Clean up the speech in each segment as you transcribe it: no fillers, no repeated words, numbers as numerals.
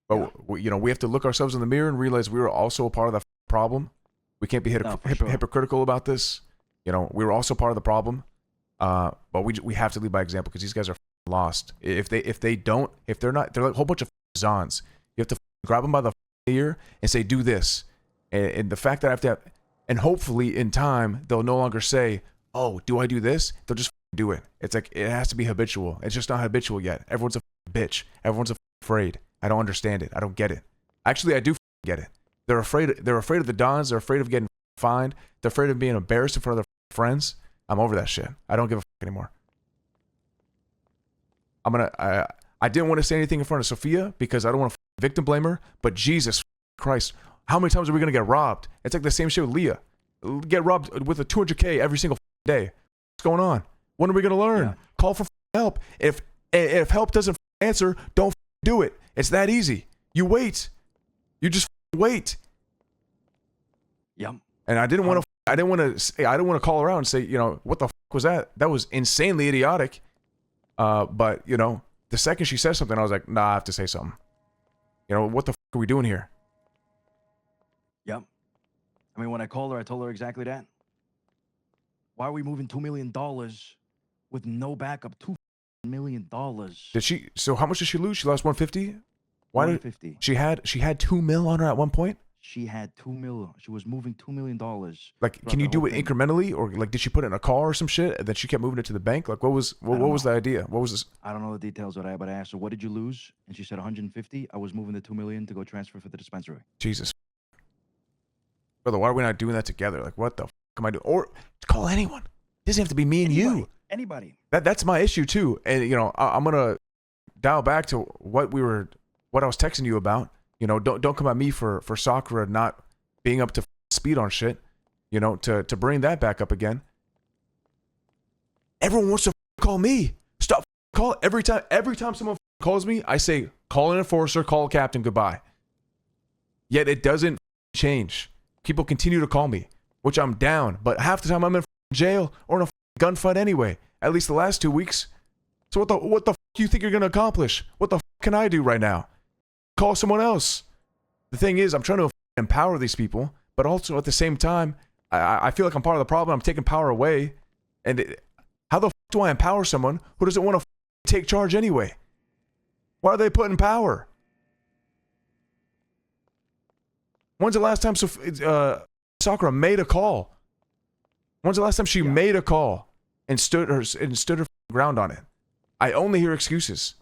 But we, we have to look ourselves in the mirror and realize we were also a part of the problem. We can't be hypocritical about this. We were also part of the problem. But we have to lead by example because these guys are lost. If they're like a whole bunch of zons. You have to grab them by the ear and say, do this. And the fact that I have to and hopefully in time, they'll no longer say, oh, do I do this? They'll just do it. It's like, it has to be habitual. It's just not habitual yet. Everyone's a bitch. Everyone's afraid. I don't understand it. I don't get it. Actually, I do get it. They're afraid of the Dons. They're afraid of getting fined. They're afraid of being embarrassed in front of their friends. I'm over that shit. I don't give a anymore. I didn't want to say anything in front of Sophia because I don't want to victim blame her, but Jesus Christ, how many times are we going to get robbed? It's like the same shit with Leah. Get robbed with a 200K every single day. What's going on? When are we going to learn? Yeah. Call for help. If help doesn't answer, don't do it. It's that easy. You wait. You just wait. Yep. And I didn't want to call her out and say, what the was that? That was insanely idiotic. But the second she says something, I was like, nah, I have to say something. What the are we doing here? Yep. I mean, when I called her, I told her exactly that. Why are we moving $2 million with no backup? $2 million. Did she? So how much did she lose? She lost 150. Why 150. Did she had $2 million on her at one point? She had $2 million. She was moving $2 million. Like, can you do it incrementally, or like, did she put it in a car or some shit, and then she kept moving it to the bank? Like, what was the idea? What was this? I don't know the details of that, but I asked her, "What did you lose?" And she said 150. I was moving the $2 million to go transfer for the dispensary. Jesus, brother, why are we not doing that together? Like, what the am I doing? Or call anyone. It doesn't have to be me and you. Anybody. That's my issue too. And I'm gonna dial back to what I was texting you about. Don't come at me for Sakura not being up to speed on shit. To bring that back up again. Everyone wants to call me. Stop call every time someone calls me, I say call an enforcer, call a captain, goodbye. Yet it doesn't change. People continue to call me, which I'm down. But half the time I'm in jail or in a gunfight anyway. At least the last 2 weeks. So what the do you think you're gonna accomplish? What the can I do right now? Call someone else. The thing is, I'm trying to empower these people, but also at the same time, I feel like I'm part of the problem. I'm taking power away. And how the do I empower someone who doesn't want to take charge anyway? Why are they putting power? When's the last time Sakura made a call? When's the last time she made a call and stood her ground on it? I only hear excuses.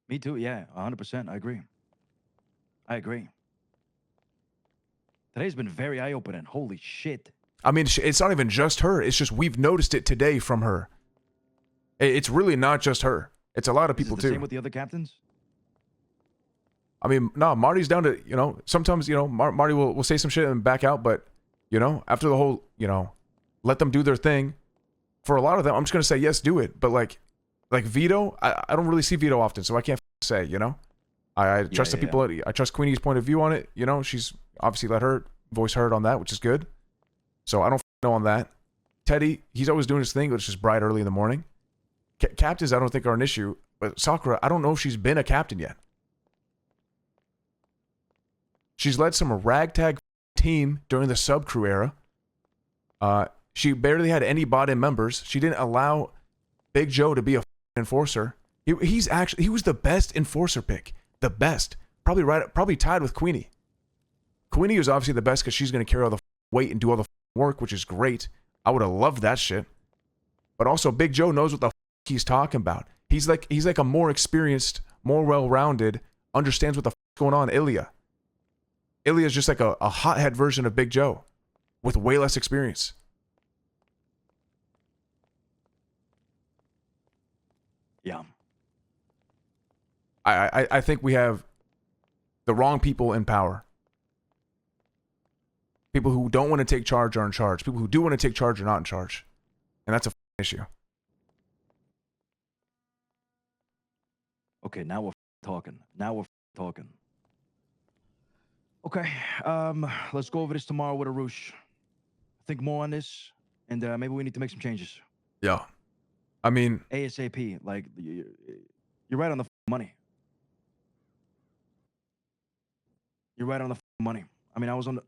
Me too. Yeah, 100%. I agree. Today's been very eye-opening. Holy shit. I mean, it's not even just her. It's just we've noticed it today from her. It's really not just her. It's a lot of people too. Same with the other captains? I mean, no, Marty's down to, sometimes, Marty will say some shit and back out, but, after the whole, let them do their thing. For a lot of them, I'm just going to say, yes, do it. But like Vito, I don't really see Vito often, so I can't say, I trust the people. I trust Queenie's point of view on it. She's obviously let her voice heard on that, which is good. So I don't know on that. Teddy, he's always doing his thing, but it's just bright early in the morning. Captains, I don't think are an issue. But Sakura, I don't know if she's been a captain yet. She's led some ragtag team during the sub-crew era. She barely had any bought-in members. She didn't allow Big Joe to be a enforcer. He was the best enforcer pick. The best. Probably tied with Queenie. Queenie is obviously the best because she's going to carry all the weight and do all the work, which is great. I would have loved that shit. But also, Big Joe knows what the he's talking about. He's like a more experienced, more well-rounded, understands what the going on. Ilya is just like a hothead version of Big Joe with way less experience. Yeah. I think we have the wrong people in power. People who don't want to take charge are in charge. People who do want to take charge are not in charge. And that's a issue. Okay, now we're talking. Okay, let's go over this tomorrow with Arush. Think more on this, and maybe we need to make some changes. Yeah. I mean... ASAP. Like, you're right on the money. You're right on the money. I mean, I was on the.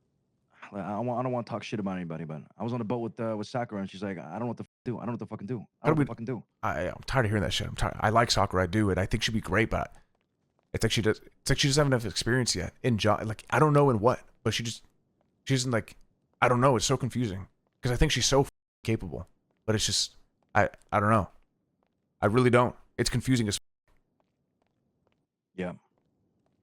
I don't want to talk shit about anybody, but I was on the boat with Sakura, and she's like, I don't know what to do. I don't know what to fucking do. I don't know what to fucking do. I'm tired of hearing that shit. I'm tired. I like soccer. I do it. I think she'd be great, but it's like she does. It's like she doesn't have enough experience yet in job. Like I don't know in what, but she isn't like. I don't know. It's so confusing because I think she's so capable, but it's just I don't know. I really don't. It's confusing as. Yeah.